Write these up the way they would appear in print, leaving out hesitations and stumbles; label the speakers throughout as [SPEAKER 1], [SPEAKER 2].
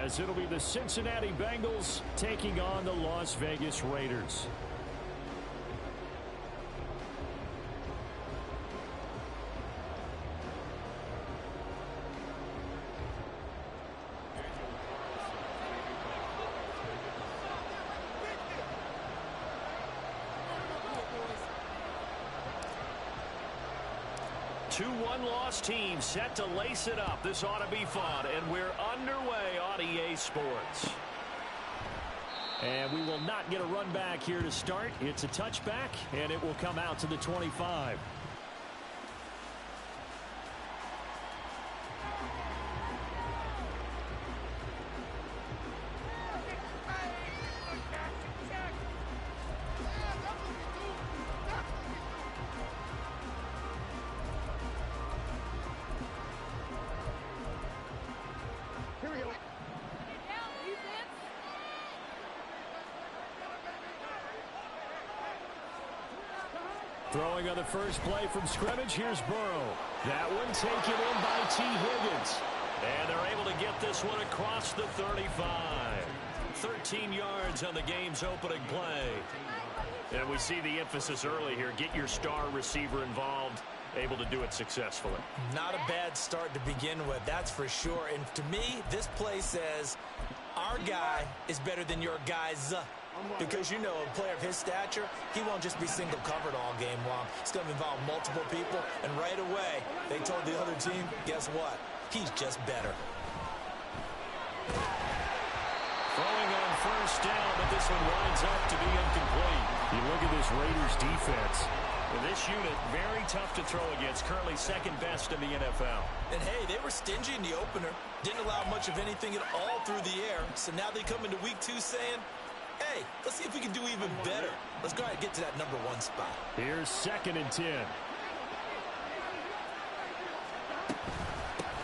[SPEAKER 1] as it'll be the Cincinnati Bengals taking on the Las Vegas Raiders. Two one-loss teams set to lace it up. This ought to be fun, and we're underway on EA Sports. And we will not get a run back here to start. It's a touchback, and it will come out to the 25. Throwing on the first play from scrimmage, here's Burrow. That one taken in by T. Higgins. And they're able to get this one across the 35. 13 yards on the game's opening play. And we see the emphasis early here. Get your star receiver involved. Able to do it successfully.
[SPEAKER 2] Not a bad start to begin with, that's for sure. And to me, this play says our guy is better than your guys. Because, you know, a player of his stature, he won't just be single covered all game long. It's going to involve multiple people. And right away, they told the other team, guess what? He's just better.
[SPEAKER 1] Throwing on first down, but this one winds up to be incomplete. You look at this Raiders defense. Well, this unit, very tough to throw against. Currently second best in the NFL.
[SPEAKER 2] And, hey, they were stingy in the opener. Didn't allow much of anything at all through the air. So now they come into week 2 saying, hey, let's see if we can do even better. Let's go ahead and get to that number 1 spot.
[SPEAKER 1] Here's 2nd and 10.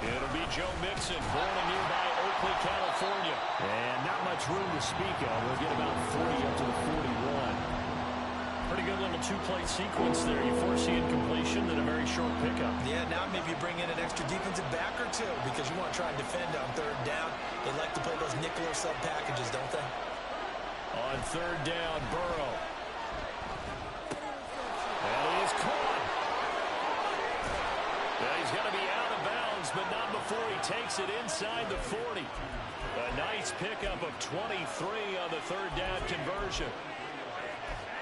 [SPEAKER 1] It'll be Joe Mixon, born in nearby Oakley, California. And not much room to speak of. We'll get about 40 up to the 41. Pretty good little two-play sequence there. You force the incompletion, then a very short pickup.
[SPEAKER 2] Yeah, now maybe you bring in an extra defensive back or two because you want to try and defend on 3rd down. They like to play those nickel or sub packages, don't they?
[SPEAKER 1] On 3rd down, Burrow. And he is caught. Yeah, he's going to be out of bounds, but not before he takes it inside the 40. A nice pickup of 23 on the 3rd down conversion.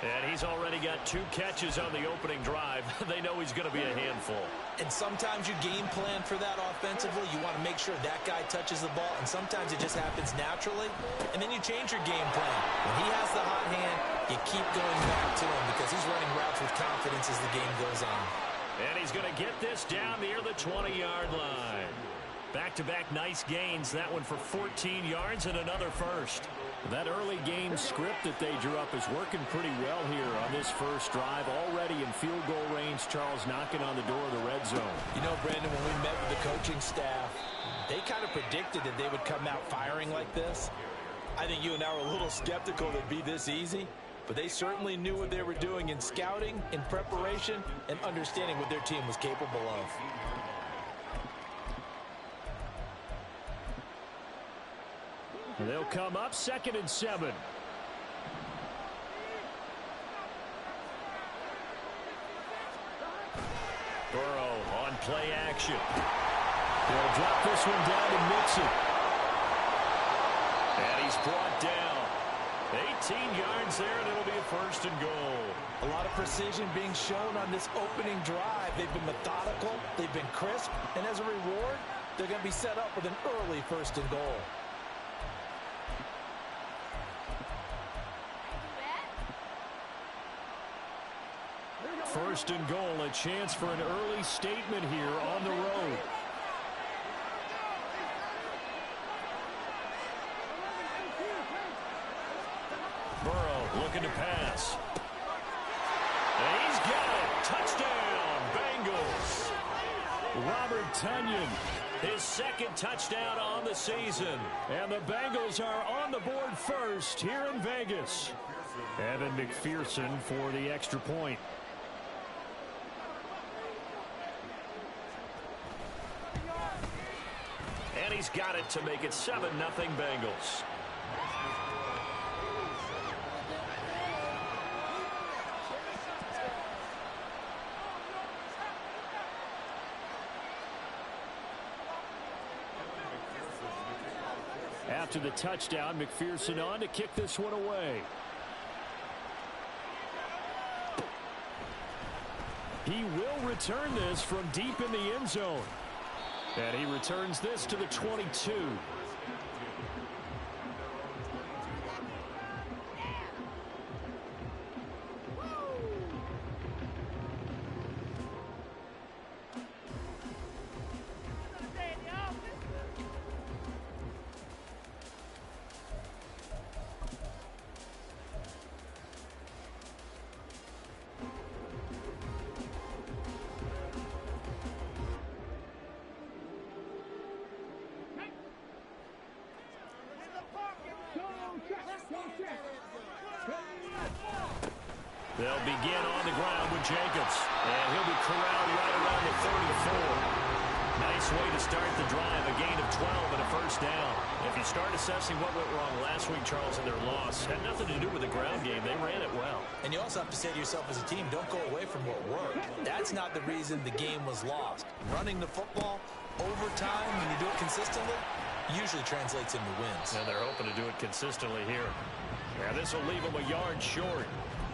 [SPEAKER 1] And he's already got 2 catches on the opening drive. They know he's going to be a handful.
[SPEAKER 2] And sometimes you game plan for that offensively. You want to make sure that guy touches the ball, and sometimes it just happens naturally. And then you change your game plan. When he has the hot hand, you keep going back to him because he's running routes with confidence as the game goes on.
[SPEAKER 1] And he's going to get this down near the 20-yard line. Back-to-back nice gains. That one for 14 yards and another first. That early game script that they drew up is working pretty well here on this first drive. Already in field goal range, Charles knocking on the door of the red zone.
[SPEAKER 2] You know, Brandon, when we met with the coaching staff, they kind of predicted that they would come out firing like this. I think you and I were a little skeptical that it'd be this easy, but they certainly knew what they were doing in scouting, in preparation, and understanding what their team was capable of.
[SPEAKER 1] They'll come up 2nd and 7. Burrow on play action. They'll drop this one down to Mixon. And he's brought down. 18 yards there, and it'll be a 1st and goal.
[SPEAKER 2] A lot of precision being shown on this opening drive. They've been methodical, they've been crisp, and as a reward, they're going to be set up with an early 1st and goal.
[SPEAKER 1] First and goal, a chance for an early statement here on the road. Burrow looking to pass. And he's got it. Touchdown, Bengals. Robert Tonyan, his 2nd touchdown on the season. And the Bengals are on the board first here in Vegas. Evan McPherson for the extra point. he's got it to make it 7-0 Bengals. After the touchdown, McPherson on to kick this one away. He will return this from deep in the end zone. And he returns this to the 22. They'll begin on the ground with Jacobs, and he'll be corralled right around the 34. Nice way to start the drive, a gain of 12 and a first down. If you start assessing what went wrong last week, Charles, in their loss, had nothing to do with the ground game. They ran it well.
[SPEAKER 2] And you also have to say to yourself as a team, don't go away from what worked. That's not the reason the game was lost. Running the football over time, when you do it consistently, usually translates into wins.
[SPEAKER 1] And they're hoping to do it consistently here. Yeah, this will leave them a yard short.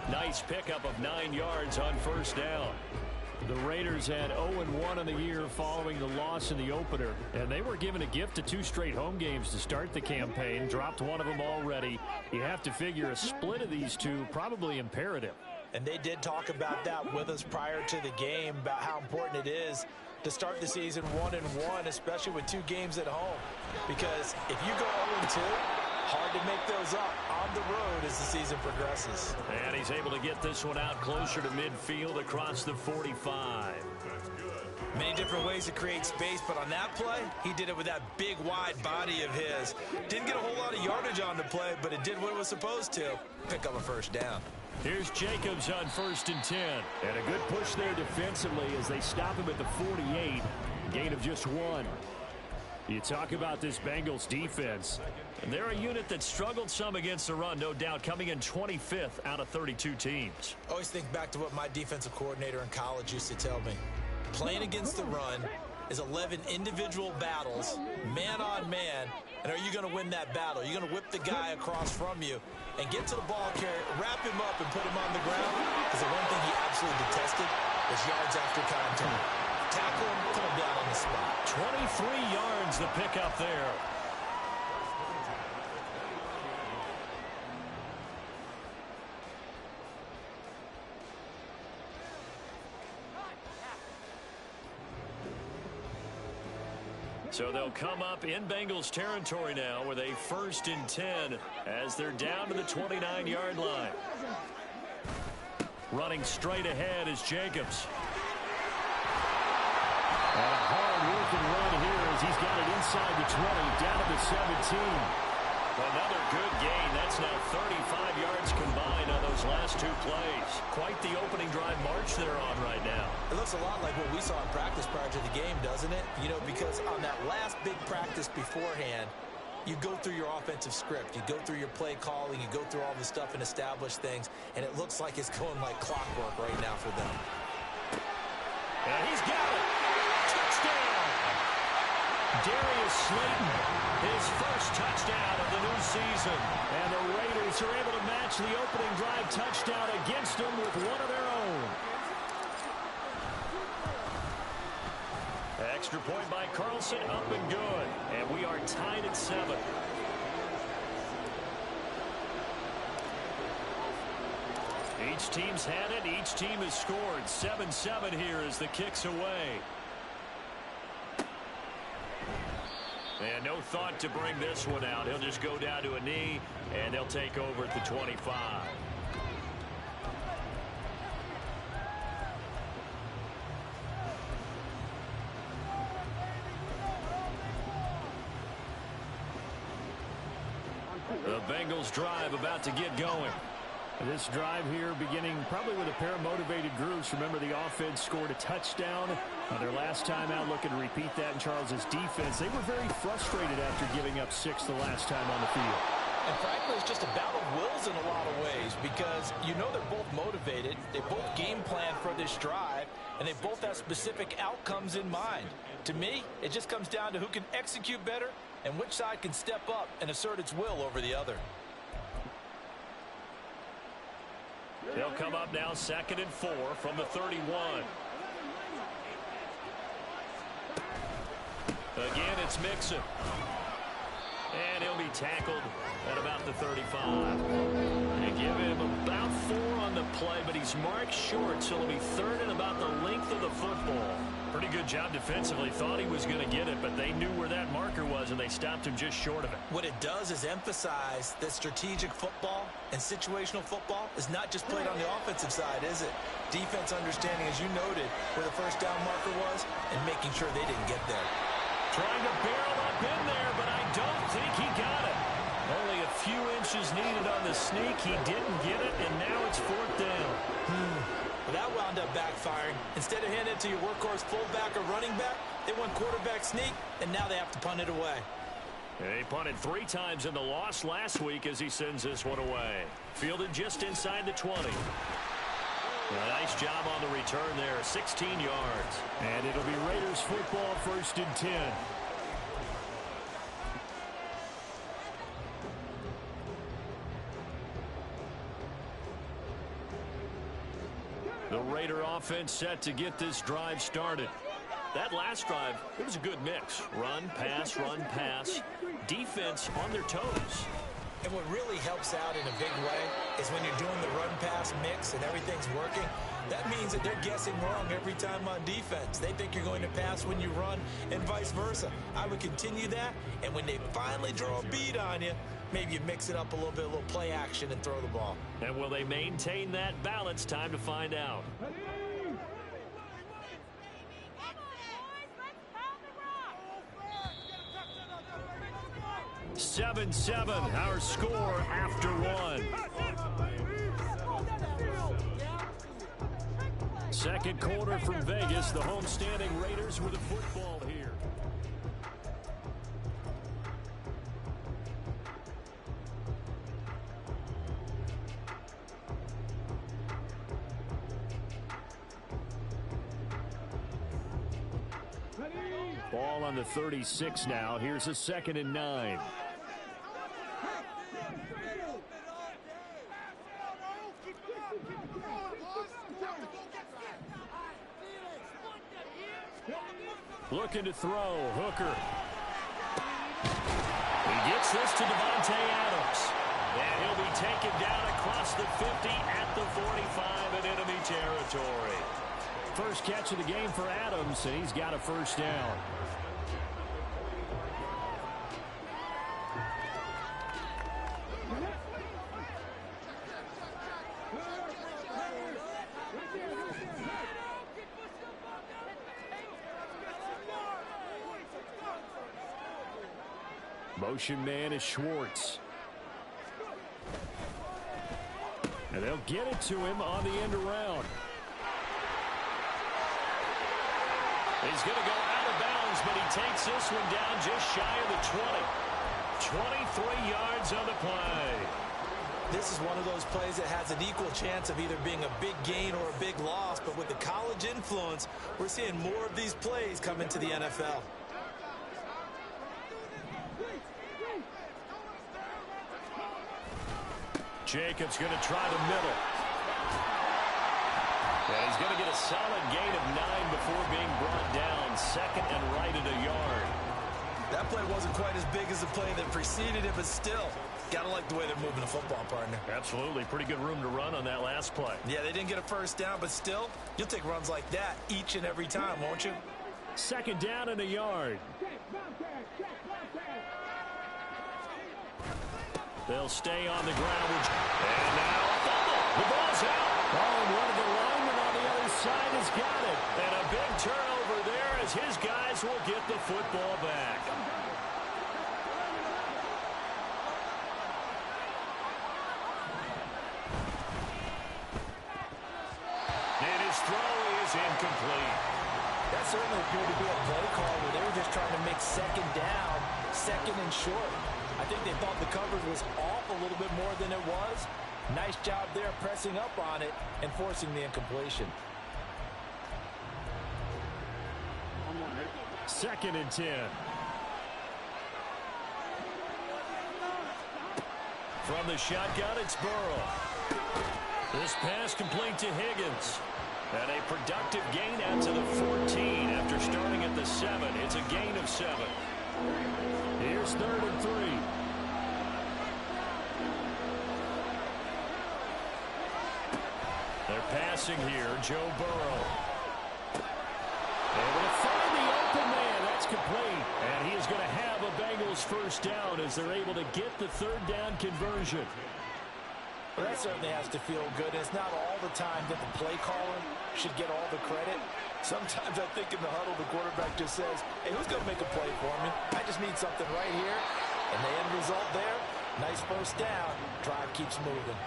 [SPEAKER 1] Nice pickup of 9 yards on first down. The Raiders had 0-1 on the year following the loss in the opener, and they were given a gift of 2 straight home games to start the campaign. Dropped one of them already. You have to figure a split of these two probably imperative.
[SPEAKER 2] And they did talk about that with us prior to the game, about how important it is to start the season 1-1, especially with 2 games at home. Because if you go 0-2, hard to make those up on the road as the season progresses.
[SPEAKER 1] And he's able to get this one out closer to midfield across the 45.
[SPEAKER 2] Many different ways to create space, but on that play, he did it with that big, wide body of his. Didn't get a whole lot of yardage on the play, but it did what it was supposed to. Pick up a first down.
[SPEAKER 1] Here's Jacobs on 1st and 10. And a good push there defensively as they stop him at the 48. Gain of just 1. You talk about this Bengals defense. And they're a unit that struggled some against the run, no doubt, coming in 25th out of 32 teams.
[SPEAKER 2] Always think back to what my defensive coordinator in college used to tell me. Playing against the run is 11 individual battles, man on man. And are you going to win that battle? You're going to whip the guy across from you and get to the ball carrier, wrap him up, and put him on the ground. Because the one thing he absolutely detested was yards after contact. Tackle him, put him down on the spot.
[SPEAKER 1] 23 yards the pickup there. So they'll come up in Bengals territory now with a 1st and 10 as they're down to the 29-yard line. Running straight ahead is Jacobs. And a hard-working run here as he's got it inside the 20, down to the 17. Another good gain. That's now 35 yards combined on those last 2 plays. Quite the opening drive march they're on right now.
[SPEAKER 2] It looks a lot like what we saw in practice prior to the game, doesn't it? You know, because on that last big practice beforehand, you go through your offensive script. You go through your play calling. You go through all the stuff and establish things. And it looks like it's going like clockwork right now for them.
[SPEAKER 1] And he's got it. Touchdown. Darius Slayton, his first touchdown of the new season. And the Raiders are able to match the opening drive touchdown against them with one of their own. Extra point by Carlson, up and good. And we are tied at 7. Each team's had it. Each team has scored. 7-7 here as the kick's away. And no thought to bring this one out. He'll just go down to a knee, and they'll take over at the 25. The Bengals drive about to get going. This drive here beginning probably with a pair of motivated groups. Remember, the offense scored a touchdown on their last time out. Looking to repeat that in Charles's defense. They were very frustrated after giving up 6 the last time on the field.
[SPEAKER 2] And frankly, it's just a battle of wills in a lot of ways because you know they're both motivated. They both game plan for this drive, and they both have specific outcomes in mind. To me, it just comes down to who can execute better and which side can step up and assert its will over the other.
[SPEAKER 1] They'll come up now 2nd and 4 from the 31. Again, it's Mixon. And he'll be tackled at about the 35. They give him about 4 on the play, but he's marked short, so it'll be 3rd and about the length of the football. Pretty good job defensively. Thought he was going to get it, but they knew where that marker was, and they stopped him just short of it.
[SPEAKER 2] What it does is emphasize that strategic football and situational football is not just played on the offensive side, is it? Defense understanding, as you noted, where the first down marker was and making sure they didn't get there.
[SPEAKER 1] Trying to barrel up in there, but I don't think he got it. Only a few inches needed on the sneak. He didn't get it, and now it's 4th down.
[SPEAKER 2] Well, that wound up backfiring. Instead of handing it to your workhorse fullback or running back, they went quarterback sneak, and now they have to punt it away.
[SPEAKER 1] They punted 3 times in the loss last week as he sends this one away. Fielded just inside the 20. A nice job on the return there, 16 yards. And it'll be Raiders football, 1st and 10. The Raider offense set to get this drive started. That last drive, it was a good mix. Run, pass, defense on their toes.
[SPEAKER 2] And what really helps out in a big way is when you're doing the run-pass mix and everything's working, that means that they're guessing wrong every time on defense. They think you're going to pass when you run and vice versa. I would continue that, and when they finally draw a bead on you, maybe you mix it up a little bit, a little play action and throw the ball.
[SPEAKER 1] And will they maintain that balance? Time to find out. 7-7, our score after 1. Second quarter from Vegas. The homestanding Raiders with the football here. Ball on the 36 now. Here's a 2nd and 9. Looking to throw. Hooker. He gets this to Devontae Adams. And he'll be taken down across the 50 at the 45 in enemy territory. First catch of the game for Adams, and he's got a 1st down. Motion man is Schwartz. And they'll get it to him on the end around. He's going to go out of bounds, but he takes this one down just shy of the 20. 23 yards on the play.
[SPEAKER 2] This is one of those plays that has an equal chance of either being a big gain or a big loss, but with the college influence, we're seeing more of these plays come into the NFL.
[SPEAKER 1] Jacobs going to try the middle. And he's going to get a solid gain of 9 before being brought down. 2nd and right at a yard.
[SPEAKER 2] That play wasn't quite as big as the play that preceded it, but still, got to like the way they're moving the football, partner.
[SPEAKER 1] Absolutely. Pretty good room to run on that last play.
[SPEAKER 2] Yeah, they didn't get a 1st down, but still, you'll take runs like that each and every time, won't you?
[SPEAKER 1] 2nd down and a yard. They'll stay on the ground. And now a fumble. The ball's out. Oh, and one of the linemen on the other side has got it. And a big turnover there as his guys will get the football back. is incomplete.
[SPEAKER 2] That certainly appeared to be a play call where they were just trying to make second down, second and short. I think they thought the coverage was off a little bit more than it was. Nice job there pressing up on it and forcing the incompletion.
[SPEAKER 1] 2nd and 10. From the shotgun, it's Burrow. This pass complete to Higgins. And a productive gain out to the 14 after starting at the 7. It's a gain of 7. Here's 3rd and 3. They're passing here. Joe Burrow. Able to find the open man. That's complete. And he is going to have a Bengals first down as they're able to get the 3rd down conversion.
[SPEAKER 2] Well, that certainly has to feel good. It's not all the time that the play caller should get all the credit. Sometimes I think in the huddle, the quarterback just says, hey, who's going to make a play for me? I just need something right here. And the end result there, nice first down. Drive keeps moving.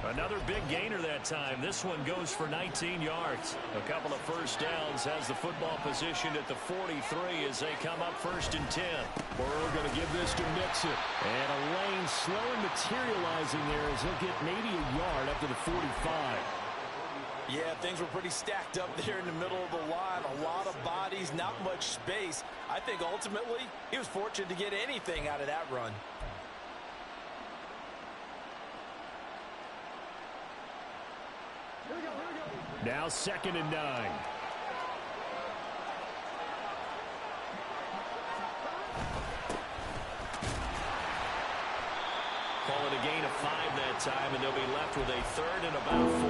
[SPEAKER 1] Another big gainer that time. This one goes for 19 yards. A couple of first downs has the football positioned at the 43 as they come up 1st and 10.
[SPEAKER 3] Burrow going to give this to Mixon. And a lane slowly materializing there as he'll get maybe a yard up to the 45.
[SPEAKER 2] Yeah, things were pretty stacked up there in the middle of the line. A lot of bodies, not much space. I think ultimately he was fortunate to get anything out of that run.
[SPEAKER 3] Now 2nd and 9.
[SPEAKER 1] Call it a gain of 5 that time, and they'll be left with a 3rd and about 4.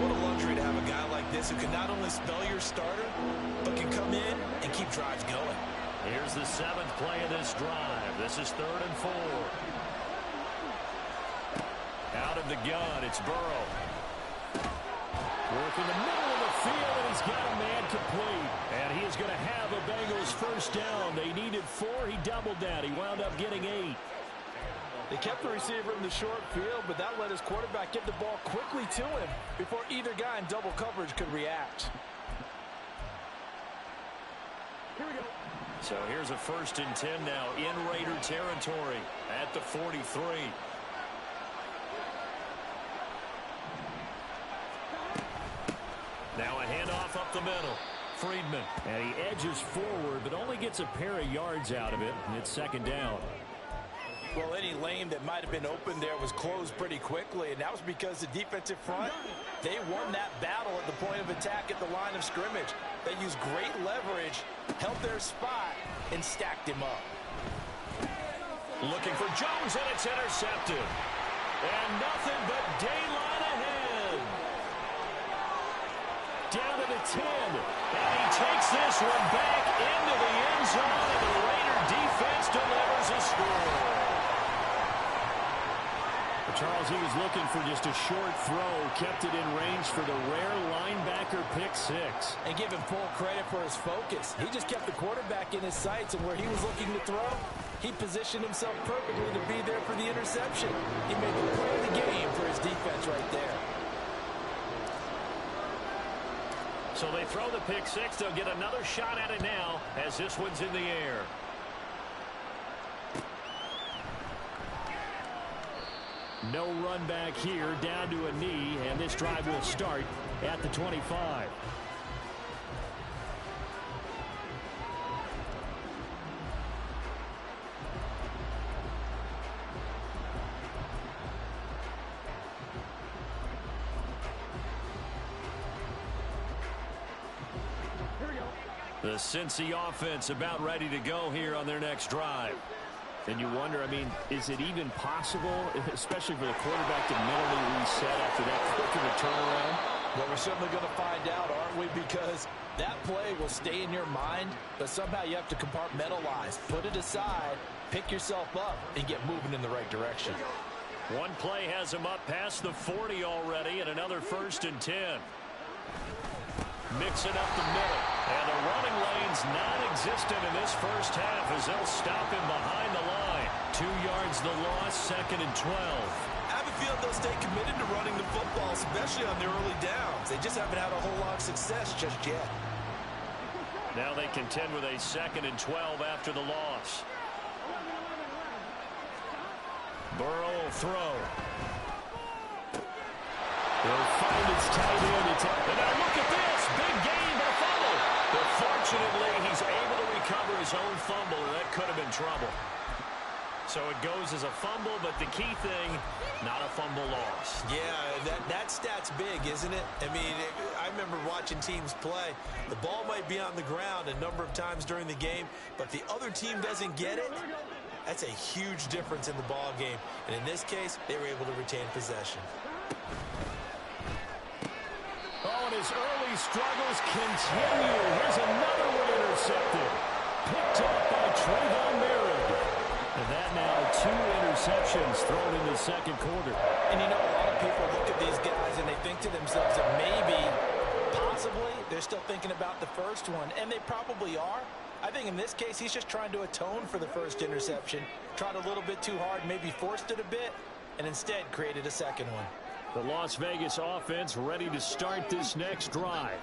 [SPEAKER 2] What a luxury to have a guy like this who can not only spell your starter, but can come in and keep drives going.
[SPEAKER 1] Here's the 7th play of this drive. This is 3rd and 4. Out of the gun, it's Burrow.
[SPEAKER 3] Work in the middle of the field, and he's got a man complete. And he is going to have a Bengals first down. They needed 4. He doubled that. He wound up getting 8.
[SPEAKER 2] They kept the receiver in the short field, but that let his quarterback get the ball quickly to him before either guy in double coverage could react.
[SPEAKER 3] Here we go.
[SPEAKER 1] So here's a 1st and 10 now in Raider territory at the 43. Now a handoff up the middle. Friedman.
[SPEAKER 3] And he edges forward, but only gets a pair of yards out of it, and it's 2nd down.
[SPEAKER 2] Well, any lane that might have been open there was closed pretty quickly, and that was because the defensive front, they won that battle at the point of attack at the line of scrimmage. They used great leverage, held their spot, and stacked him up.
[SPEAKER 1] Looking for Jones, and it's intercepted. And nothing but daylight ahead.
[SPEAKER 3] Down to the 10.
[SPEAKER 1] And he takes this one back into the end zone, and the Raider defense delivers a score.
[SPEAKER 3] Charles, he was looking for just a short throw, kept it in range for the rare linebacker pick 6.
[SPEAKER 2] And give him full credit for his focus. He just kept the quarterback in his sights, and where he was looking to throw, he positioned himself perfectly to be there for the interception. He made the play of the game for his defense right there.
[SPEAKER 1] So they throw the pick 6. They'll get another shot at it now as this one's in the air.
[SPEAKER 3] No run back here, down to a knee, and this drive will start at the 25.
[SPEAKER 1] The Cincy offense about ready to go here on their next drive.
[SPEAKER 3] And you wonder, I mean, is it even possible, especially for the quarterback, to mentally reset after that quick of a turnaround?
[SPEAKER 2] Well, we're certainly going to find out, aren't we? Because that play will stay in your mind, but somehow you have to compartmentalize. Put it aside, pick yourself up, and get moving in the right direction.
[SPEAKER 1] One play has him up past the 40 already, and another 1st and 10. Mixing up the middle. And the running lane's non-existent in this first half as they'll stop him behind the line. 2 yards the loss, 2nd and 12.
[SPEAKER 2] I have a feel they'll stay committed to running the football, especially on the early downs. They just haven't had a whole lot of success just yet.
[SPEAKER 3] Now they contend with a 2nd and 12 after the loss. Burrow will throw. He'll find his tight end. And now look at this. Big gain, but a fumble. But fortunately, he's able to recover his own fumble, and that could have been trouble. So it goes as a fumble, but the key thing, not a fumble loss.
[SPEAKER 2] Yeah, that stat's big, isn't it? I mean, I remember watching teams play. The ball might be on the ground a number of times during the game, but the other team doesn't get it. That's a huge difference in the ball game. And in this case, they were able to retain possession.
[SPEAKER 3] Oh, and his early struggles continue. Here's another one intercepted. Picked up by Trayvon Merritt. And that now 2 interceptions thrown in the second quarter.
[SPEAKER 2] And you know, a lot of people look at these guys and they think to themselves that maybe, possibly, they're still thinking about the first one. And they probably are. I think in this case, he's just trying to atone for the first interception. Tried a little bit too hard, maybe forced it a bit, and instead created a second one.
[SPEAKER 3] The Las Vegas offense ready to start this next drive.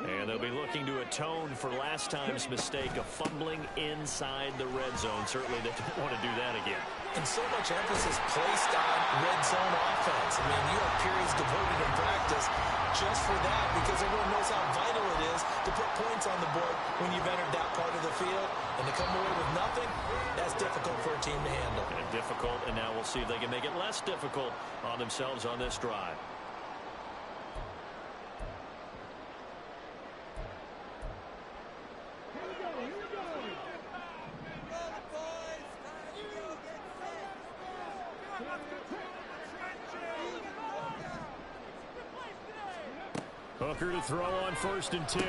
[SPEAKER 3] And they'll be looking to atone for last time's mistake of fumbling inside the red zone. Certainly they don't want to do that again.
[SPEAKER 2] And so much emphasis placed on red zone offense. I mean, you have periods devoted in practice just for that because everyone knows how vital it is to put points on the board when you've entered that part of the field. And to come away with nothing, that's difficult for a team to handle.
[SPEAKER 3] And difficult, and now we'll see if they can make it less difficult on themselves on this drive. Hooker to throw on 1st and 10.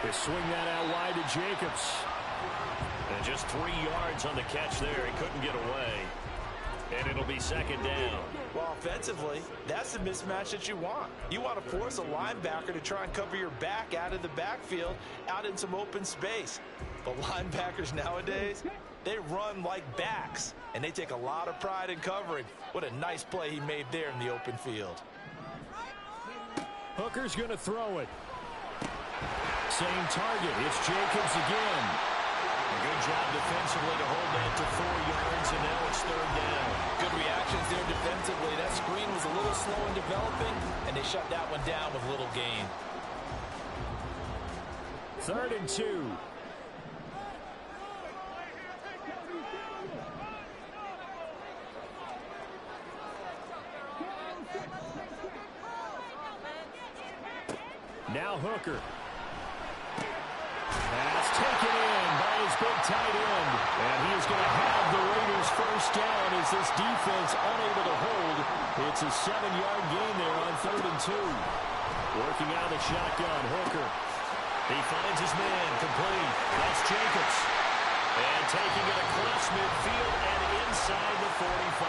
[SPEAKER 3] They swing that out wide to Jacobs. And just 3 yards on the catch there. He couldn't get away. And it'll be 2nd down.
[SPEAKER 2] Well, offensively, that's the mismatch that you want. You want to force a linebacker to try and cover your back out of the backfield, out in some open space. But linebackers nowadays, they run like backs, and they take a lot of pride in covering. What a nice play he made there in the open field.
[SPEAKER 3] Hooker's going to throw it. Same target. It's Jacobs again. A good job defensively to hold that to 4 yards, and now it's 3rd down.
[SPEAKER 2] Good reactions there defensively. That screen was a little slow in developing, and they shut that one down with little gain.
[SPEAKER 3] 3rd and 2. Now Hooker. That's taken in by his big tight end. And he is going to have the Raiders 1st down as this defense unable to hold. It's a 7-yard gain there on 3rd and 2. Working out of the shotgun, Hooker. He finds his man complete. That's Jacobs. And taking it across midfield and inside the 45.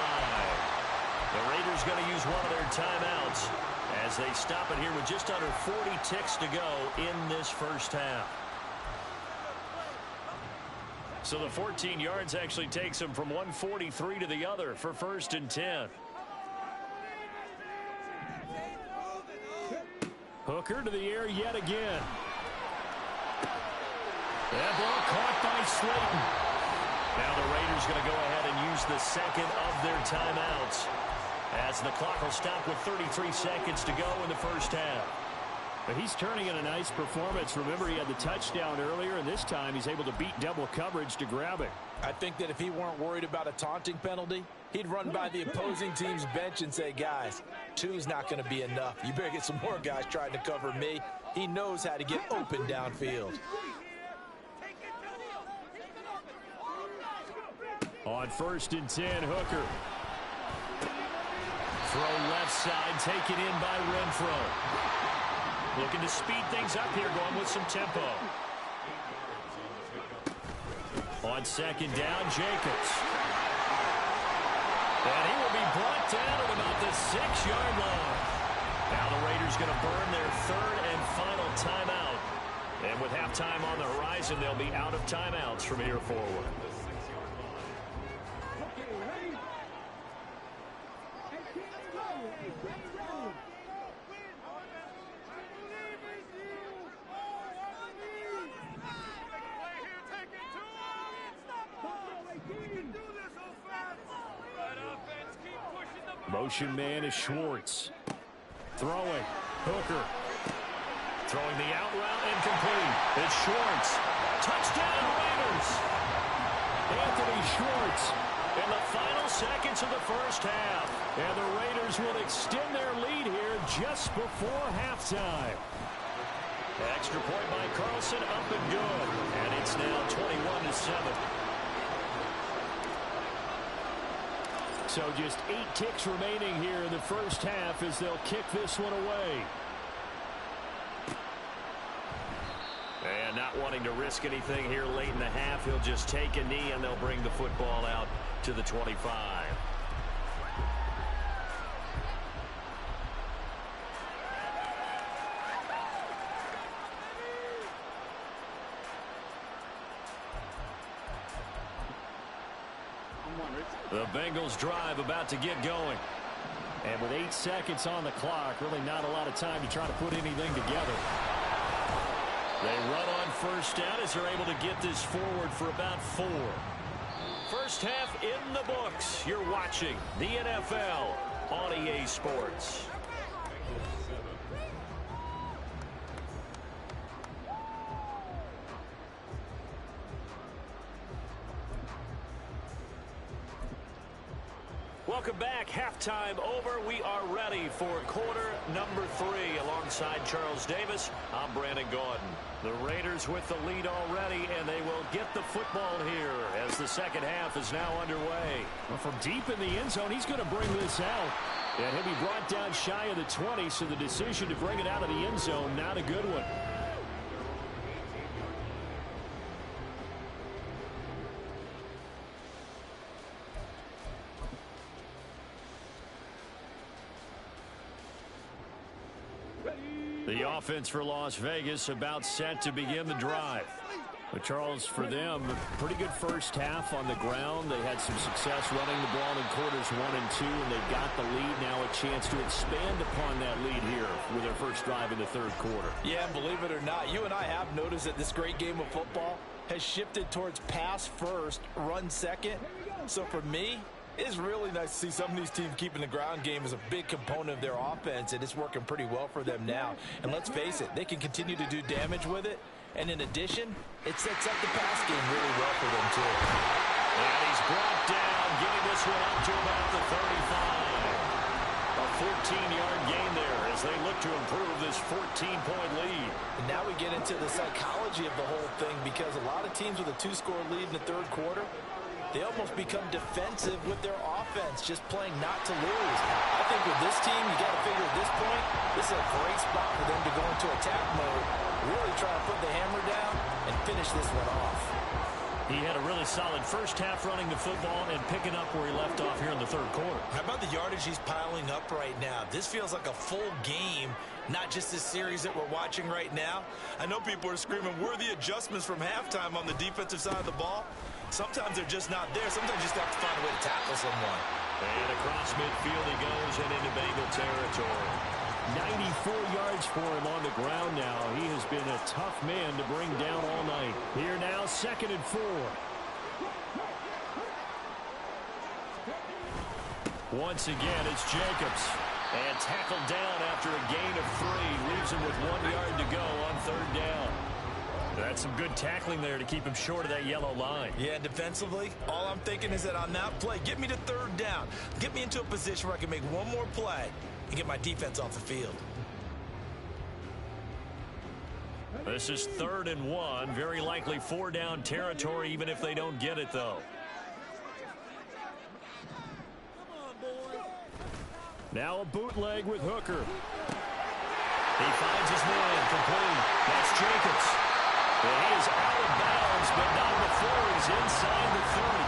[SPEAKER 3] The Raiders going to use one of their timeouts as they stop it here with just under 40 ticks to go in this first half. So the 14 yards actually takes them from 143 to the other for 1st and 10. Hooker to the air yet again. That ball caught by Slayton. Now the Raiders going to go ahead and use the 2nd of their timeouts, as the clock will stop with 33 seconds to go in the first half. But he's turning in a nice performance. Remember, he had the touchdown earlier, and this time he's able to beat double coverage to grab it.
[SPEAKER 2] I think that if he weren't worried about a taunting penalty, he'd run by the opposing team's bench and say, guys, 2's not going to be enough. You better get some more guys trying to cover me. He knows how to get open downfield.
[SPEAKER 3] On 1st and 10, Hooker. Throw left side, taken in by Renfro. Looking to speed things up here, going with some tempo. On 2nd down, Jacobs. And he will be brought down at about the 6-yard line. Now the Raiders going to burn their 3rd and final timeout. And with halftime on the horizon, they'll be out of timeouts from here forward. Motion man is Schwartz. Throwing. Hooker. Throwing the out route incomplete. It's Schwartz. Touchdown Raiders. Anthony Schwartz in the final seconds of the first half. And the Raiders will extend their lead here just before halftime. Extra point by Carlson, up and good. And it's now 21-7. So just 8 ticks remaining here in the first half as they'll kick this one away. And not wanting to risk anything here late in the half, he'll just take a knee and they'll bring the football out to the 25. The Bengals drive about to get going. And with 8 seconds on the clock, really not a lot of time to try to put anything together. They run on first down as they're able to get this forward for about 4. First half in the books. You're watching the NFL on EA Sports. Welcome back. Halftime over. We are ready for quarter number 3. Alongside Charles Davis, I'm Brandon Gaudin. The Raiders with the lead already, and they will get the football here as the second half is now underway. Well, from deep in the end zone, he's going to bring this out. And he'll be brought down shy of the 20, so the decision to bring it out of the end zone, not a good one. The offense for Las Vegas about set to begin the drive. But Charles, for them, a pretty good first half on the ground. They had some success running the ball in quarters 1 and 2, and they've got the lead. Now a chance to expand upon that lead here with their first drive in the third quarter.
[SPEAKER 2] Yeah, believe it or not, you and I have noticed that this great game of football has shifted towards pass first, run second. So for me, it's really nice to see some of these teams keeping the ground game as a big component of their offense, and it's working pretty well for them now. And let's face it, they can continue to do damage with it. And in addition, it sets up the pass game really well for them, too.
[SPEAKER 3] And he's brought down, getting this one up to about the 35. A 14-yard gain there as they look to improve this 14-point lead.
[SPEAKER 2] And now we get into the psychology of the whole thing, because a lot of teams with a 2-score lead in the third quarter, they almost become defensive with their offense, just playing not to lose. I think with this team, you got to figure at this point, this is a great spot for them to go into attack mode, really try to put the hammer down and finish this one off.
[SPEAKER 3] He had a really solid first half running the football and picking up where he left off here in the third quarter.
[SPEAKER 2] How about the yardage he's piling up right now? This feels like a full game, not just this series that we're watching right now. I know people are screaming, where are the adjustments from halftime on the defensive side of the ball? Sometimes they're just not there. Sometimes you just have to find a way to tackle someone.
[SPEAKER 3] And across midfield he goes and into Bengal territory. 94 yards for him on the ground now. He has been a tough man to bring down all night. Here now, 2nd and 4. Once again, it's Jacobs. And tackled down after a gain of 3. Leaves him with 1 yard to go on 3rd down. That's some good tackling there to keep him short of that yellow line.
[SPEAKER 2] Yeah, defensively, all I'm thinking is that on that play, get me to 3rd down. Get me into a position where I can make one more play and get my defense off the field.
[SPEAKER 3] This is 3rd and 1. Very likely 4-down territory, even if they don't get it, though. Now a bootleg with Hooker. He finds his man complete. That's Jacobs. And he is out of bounds, but not before he's inside the 30.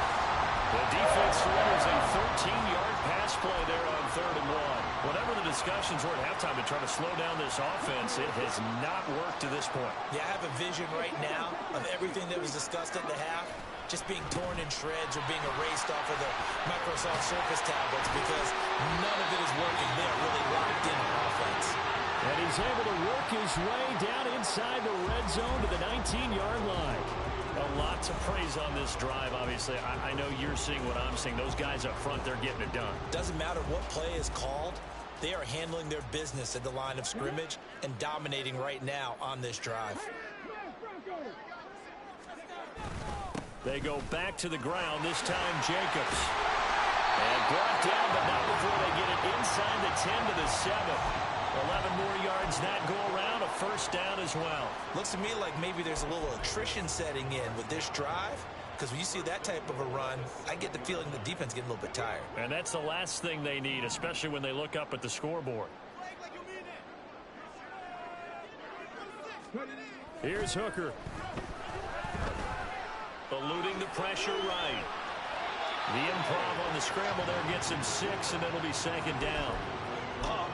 [SPEAKER 3] The defense throws a 13-yard pass play there on 3rd and 1. Whatever the discussions were at halftime to try to slow down this offense, it has not worked to this point.
[SPEAKER 2] Yeah, I have a vision right now of everything that was discussed at the half just being torn in shreds or being erased off of the Microsoft Surface tablets because none of it is working. They are really locked in on offense.
[SPEAKER 3] And he's able to work his way down inside the red zone to the 19-yard line.
[SPEAKER 1] A lot to praise on this drive, obviously. I know you're seeing what I'm seeing. Those guys up front, they're getting it done.
[SPEAKER 2] Doesn't matter what play is called. They are handling their business at the line of scrimmage and dominating right now on this drive.
[SPEAKER 3] They go back to the ground, this time Jacobs. And brought down, but not before they get it inside the 10 to the 7. 11 more yards that go around, a first down as well.
[SPEAKER 2] Looks to me like maybe there's a little attrition setting in with this drive, because when you see that type of a run, I get the feeling the defense getting a little bit tired.
[SPEAKER 1] And that's the last thing they need, especially when they look up at the scoreboard.
[SPEAKER 3] Here's Hooker.
[SPEAKER 1] Eluding the pressure right. The improv on the scramble there gets him 6, and it'll be second down.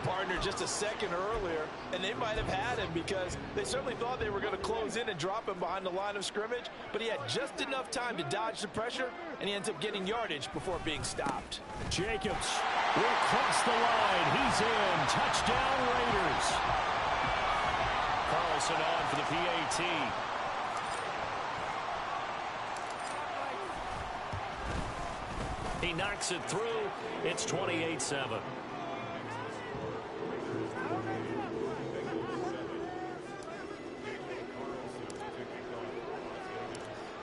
[SPEAKER 4] Partner, just a second earlier, and they might have had him because they certainly thought they were going to close in and drop him behind the line of scrimmage, but he had just enough time to dodge the pressure, and he ends up getting yardage before being stopped.
[SPEAKER 3] Jacobs will cross the line. He's in. Touchdown, Raiders.
[SPEAKER 1] Carlson on for the PAT. He knocks it through. It's 28-7.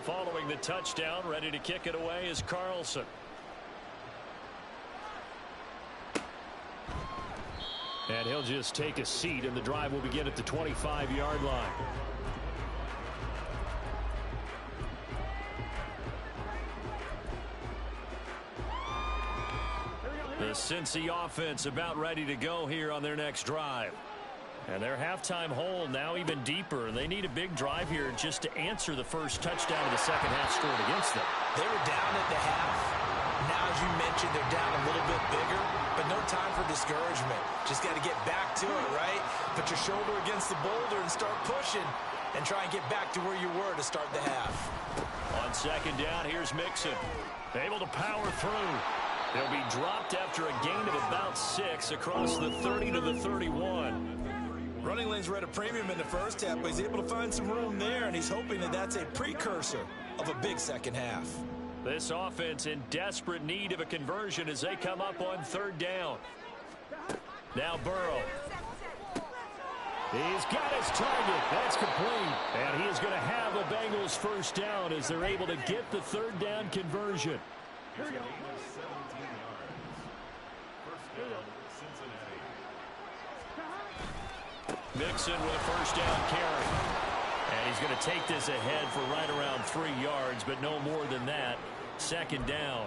[SPEAKER 1] Following the touchdown, ready to kick it away is Carlson.
[SPEAKER 3] And he'll just take a seat, and the drive will begin at the 25-yard line.
[SPEAKER 1] The Cincy offense about ready to go here on their next drive. And their halftime hole now even deeper. They need a big drive here just to answer the first touchdown of the second half scored against them.
[SPEAKER 2] They were down at the half. Now, as you mentioned, they're down a little bit bigger, but no time for discouragement. Just got to get back to it, right? Put your shoulder against the boulder and start pushing and try and get back to where you were to start the half.
[SPEAKER 1] On second down, here's Mixon. Able to power through. He'll be dropped after a gain of about 6 across the 30 to the 31.
[SPEAKER 2] Running lanes were at a premium in the first half, but he's able to find some room there, and he's hoping that that's a precursor of a big second half.
[SPEAKER 1] This offense in desperate need of a conversion as they come up on third down. Now Burrow.
[SPEAKER 3] He's got his target. That's complete. And he is going to have the Bengals first down as they're able to get the third down conversion.
[SPEAKER 1] Mixon with a first down carry. And he's going to take this ahead for right around 3 yards, but no more than that. Second down.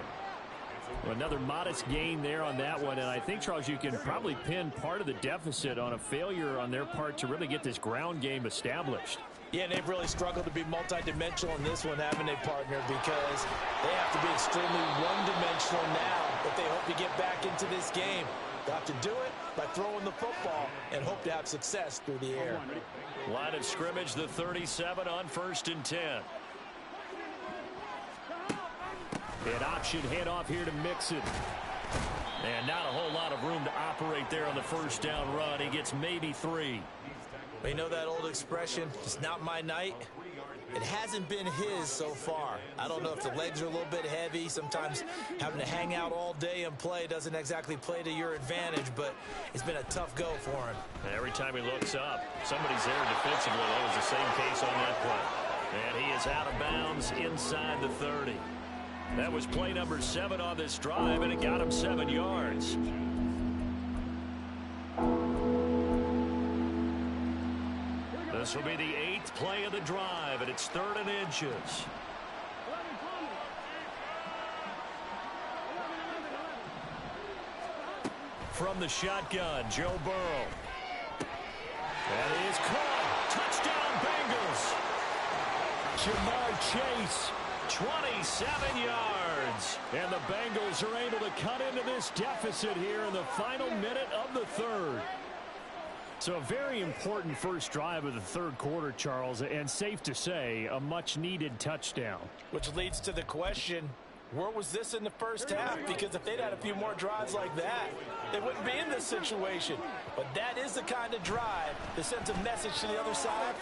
[SPEAKER 3] Another modest gain there on that one, and I think, Charles, you can probably pin part of the deficit on a failure on their part to really get this ground game established.
[SPEAKER 4] Yeah, and they've really struggled to be multidimensional in this one, haven't they, partner? Because they have to be extremely one-dimensional now if they hope to get back into this game. They have to do it by throwing the football and hope to have success through the air.
[SPEAKER 1] Line of scrimmage, the 37 on 1st and 10.
[SPEAKER 3] An option handoff here to Mixon.
[SPEAKER 1] And not a whole lot of room to operate there on the first down run. He gets maybe 3.
[SPEAKER 2] We know that old expression, it's not my night. It hasn't been his so far. I don't know if the legs are a little bit heavy. Sometimes having to hang out all day and play doesn't exactly play to your advantage, but it's been a tough go for him.
[SPEAKER 1] Every time he looks up, somebody's there defensively. That was the same case on that play. And he is out of bounds inside the 30. That was play number 7 on this drive, and it got him 7 yards. This will be the 8th play of the drive, and it's 3rd and inches. From the shotgun, Joe Burrow. That is caught. Touchdown, Bengals.
[SPEAKER 3] Jamar Chase.
[SPEAKER 1] 27 yards.
[SPEAKER 3] And the Bengals are able to cut into this deficit here in the final minute of the 3rd. So a very important first drive of the 3rd quarter, Charles, and safe to say, a much-needed touchdown.
[SPEAKER 4] Which leads to the question, Where was this in the first half? Because if they'd had a few more drives like that, they wouldn't be in this situation. But that is the kind of drive that sends a message to the other side.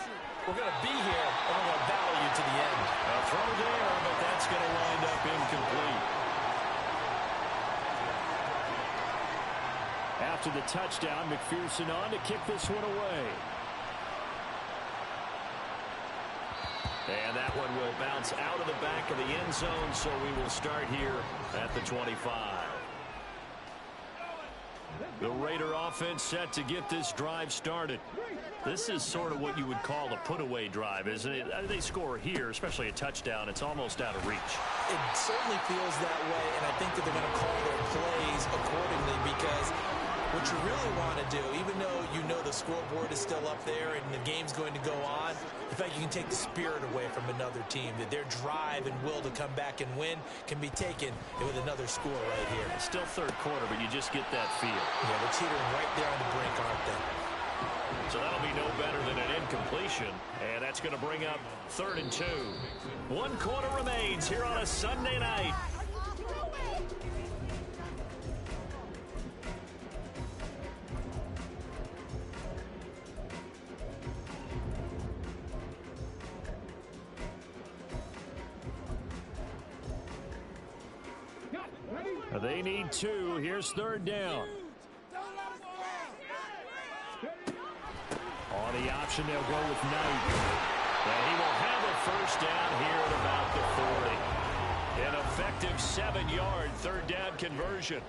[SPEAKER 4] We're going to be here, and we're going to battle you to the end.
[SPEAKER 1] A throw there, but that's going to wind up incomplete.
[SPEAKER 3] After the touchdown, McPherson on to kick this one away.
[SPEAKER 1] And that one will bounce out of the back of the end zone, so we will start here at the 25. The Raider offense set to get this drive started. This is sort of what you would call a put-away drive, isn't it? They score here, especially a touchdown. It's almost out of reach.
[SPEAKER 2] It certainly feels that way, and I think that they're going to call their plays accordingly because what you really want to do, even though you know the scoreboard is still up there and the game's going to go on, in fact, you can take the spirit away from another team, that their drive and will to come back and win can be taken with another score right here.
[SPEAKER 1] It's still third quarter, but you just get that feel.
[SPEAKER 2] Yeah, they're teetering right there on the brink, aren't they?
[SPEAKER 1] So that'll be no better than an incompletion, and that's going to bring up 3rd and 2. 1 quarter remains here on a Sunday night. They need 2. Here's 3rd down. On the option, they'll go with Knight. And he will have a first down here at about the 40. An effective 7-yard 3rd down conversion.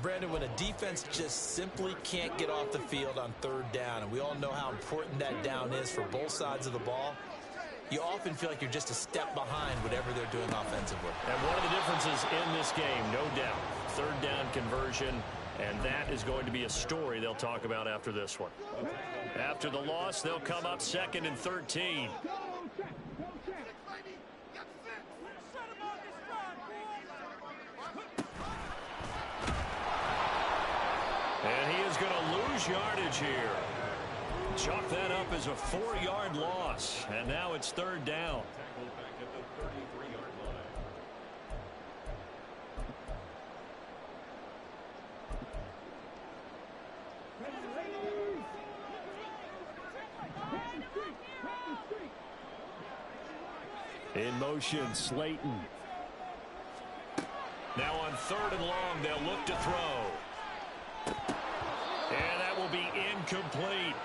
[SPEAKER 2] Brandon, when a defense just simply can't get off the field on 3rd down, and we all know how important that down is for both sides of the ball, you often feel like you're just a step behind whatever they're doing offensively.
[SPEAKER 1] And one of the differences in this game, no doubt, 3rd down conversion, and that is going to be a story they'll talk about after this one. After the loss, they'll come up 2nd and 13. And he is going to lose yardage here. Chalk that up as a 4-yard loss, and now it's 3rd down. In motion, Slayton. Now on 3rd and long, they'll look to throw. And that will be incomplete.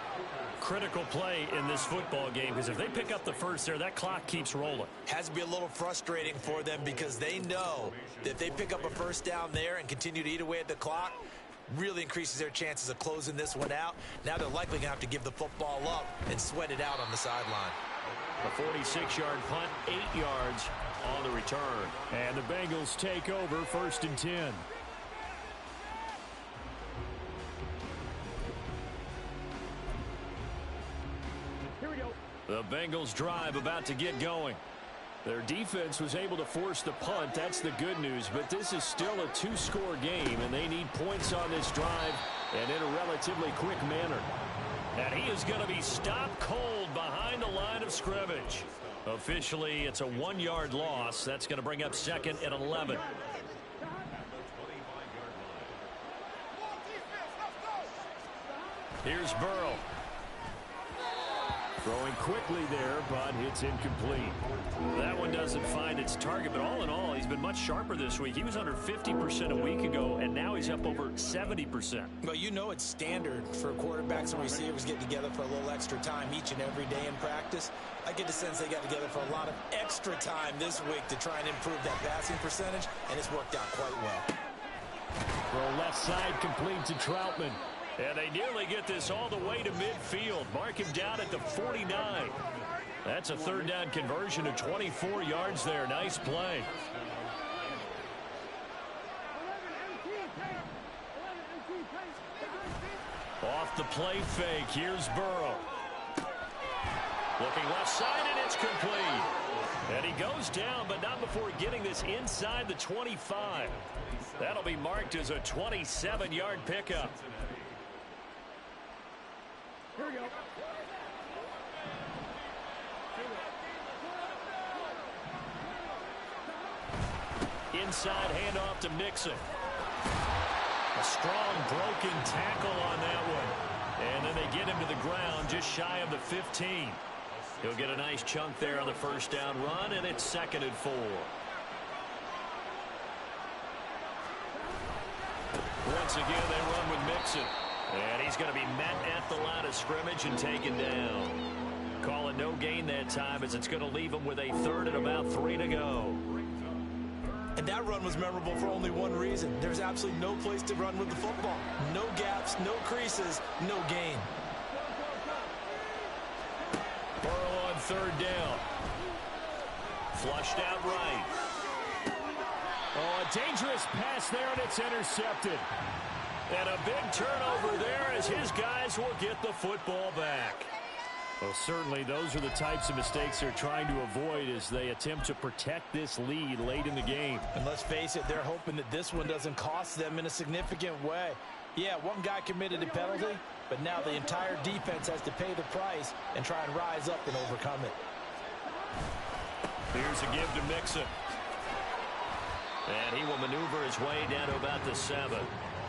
[SPEAKER 1] Critical play in this football game, because if they pick up the first there, that clock keeps rolling.
[SPEAKER 2] Has to be a little frustrating for them because they know that if they pick up a first down there and continue to eat away at the clock, really increases their chances of closing this one out. Now they're likely going to have to give the football up and sweat it out on the sideline.
[SPEAKER 1] A 46-yard punt, 8 yards on the return.
[SPEAKER 3] And the Bengals take over 1st and 10.
[SPEAKER 1] The Bengals drive about to get going.
[SPEAKER 3] Their defense was able to force the punt. That's the good news. But this is still a 2-score game, and they need points on this drive and in a relatively quick manner.
[SPEAKER 1] And he is going to be stopped cold behind the line of scrimmage. Officially, it's a 1-yard loss. That's going to bring up 2nd and 11. Here's Burrow.
[SPEAKER 3] Throwing quickly there, but it's incomplete.
[SPEAKER 1] That one doesn't find its target, but all in all, he's been much sharper this week. He was under 50% a week ago, and now he's up over 70%.
[SPEAKER 2] Well, you know it's standard for quarterbacks and receivers getting together for a little extra time each and every day in practice. I get the sense they got together for a lot of extra time this week to try and improve that passing percentage, and it's worked out quite well.
[SPEAKER 3] Throw left side complete to Troutman.
[SPEAKER 1] And they nearly get this all the way to midfield. Mark him down at the 49. That's a 3rd down conversion of 24 yards there. Nice play. Off the play fake. Here's Burrow. Looking left side, and it's complete. And he goes down, but not before getting this inside the 25. That'll be marked as a 27-yard pickup.
[SPEAKER 5] Here we go.
[SPEAKER 1] inside handoff to Mixon. A strong broken tackle on that one. And then they get him to the ground just shy of the 15. He'll get a nice chunk there on the first down run, and it's 2nd and 4. Once again, they run with Mixon. And he's going to be met at the line of scrimmage and taken down. Call it no gain that time, as it's going to leave him with a 3rd and about 3 to go.
[SPEAKER 2] And that run was memorable for only one reason. There's absolutely no place to run with the football. No gaps, no creases, no gain.
[SPEAKER 1] Burrow on 3rd down. Flushed out right.
[SPEAKER 3] Oh, a dangerous pass there, and it's intercepted.
[SPEAKER 1] And a big turnover there as his guys will get the football back.
[SPEAKER 3] Well, certainly those are the types of mistakes they're trying to avoid as they attempt to protect this lead late in the game.
[SPEAKER 4] And let's face it, they're hoping that this one doesn't cost them in a significant way. Yeah, one guy committed a penalty, but now the entire defense has to pay the price and try and rise up and overcome it.
[SPEAKER 1] Here's a give to Mixon. And he will maneuver his way down to about the 7.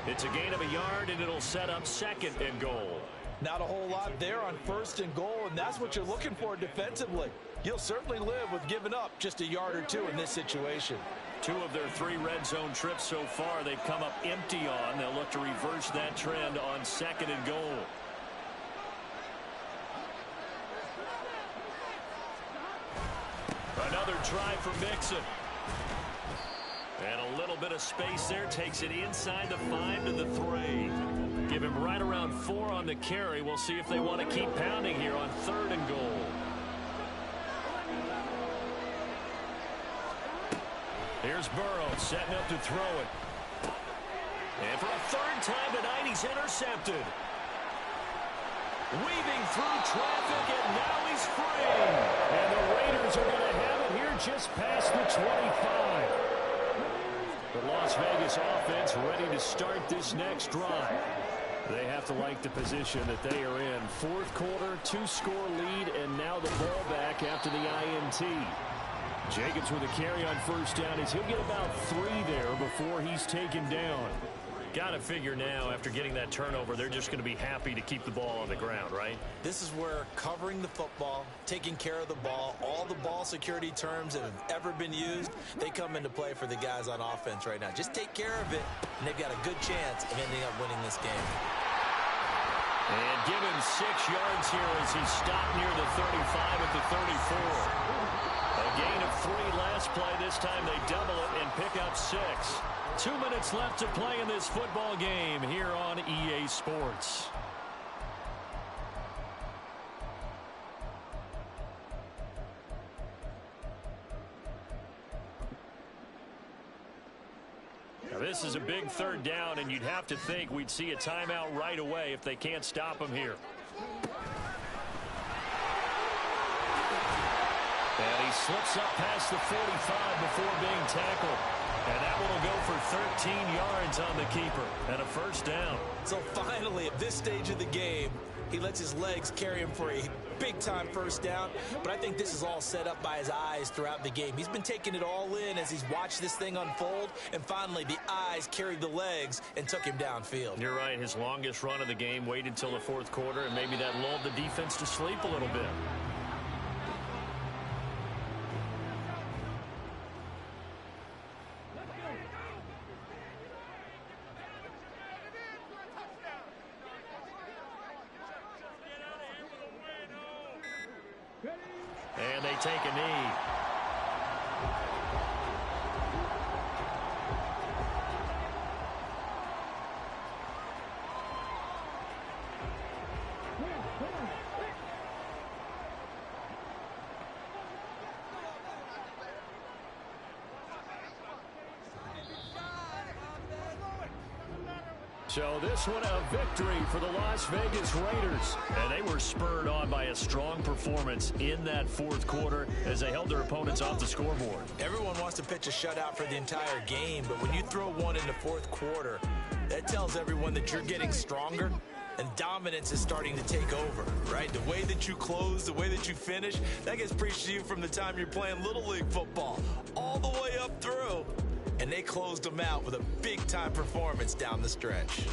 [SPEAKER 1] It's a gain of a yard, and it'll set up 2nd and goal.
[SPEAKER 4] Not a whole lot there on 1st and goal, and that's what you're looking for defensively. You'll certainly live with giving up just a yard or 2 in this situation.
[SPEAKER 1] 2 of their 3 red zone trips so far they've come up empty on. They'll look to reverse that trend on 2nd and goal. Another try for Mixon. And a little bit of space there. Takes it inside the 5 to the 3. Give him right around 4 on the carry. We'll see if they want to keep pounding here on 3rd and goal. Here's Burrow setting up to throw it. And for a 3rd time tonight, he's intercepted. Weaving through traffic, and now he's free.
[SPEAKER 3] And the Raiders are going to have it here just past the 25. The Las Vegas offense ready to start this next drive. They have to like the position that they are in. 4th quarter, 2-score lead, and now the ball back after the INT. Jacobs with a carry on 1st down as he'll get about 3 there before he's taken down.
[SPEAKER 1] Got to figure now, after getting that turnover, they're just going to be happy to keep the ball on the ground, right?
[SPEAKER 2] This is where covering the football, taking care of the ball, all the ball security terms that have ever been used, they come into play for the guys on offense right now. Just take care of it, and they've got a good chance of ending up winning this game.
[SPEAKER 1] And give him 6 yards here as he's stopped near the 35 at the 34. A gain of 3 last play. This time they double it and pick up 6. 2 minutes left to play in this football game here on EA Sports. Now this is a big 3rd down, and you'd have to think we'd see a timeout right away if they can't stop him here. And he slips up past the 45 before being tackled. And that one will go for 13 yards on the keeper and a 1st down.
[SPEAKER 2] So finally, at this stage of the game, he lets his legs carry him for a big-time 1st down. But I think this is all set up by his eyes throughout the game. He's been taking it all in as he's watched this thing unfold. And finally, the eyes carried the legs and took him downfield.
[SPEAKER 1] You're right. His longest run of the game waited till the 4th quarter, and maybe that lulled the defense to sleep a little bit. And they take a knee. So this one a victory for the Las Vegas Raiders. And they were spurred on by a strong performance in that 4th quarter as they held their opponents off the scoreboard.
[SPEAKER 2] Everyone wants to pitch a shutout for the entire game, but when you throw one in the 4th quarter, that tells everyone that you're getting stronger and dominance is starting to take over, right? The way that you close, the way that you finish, that gets preached to you from the time you're playing Little League football all the way up through. and they closed them out with a big-time performance down the stretch.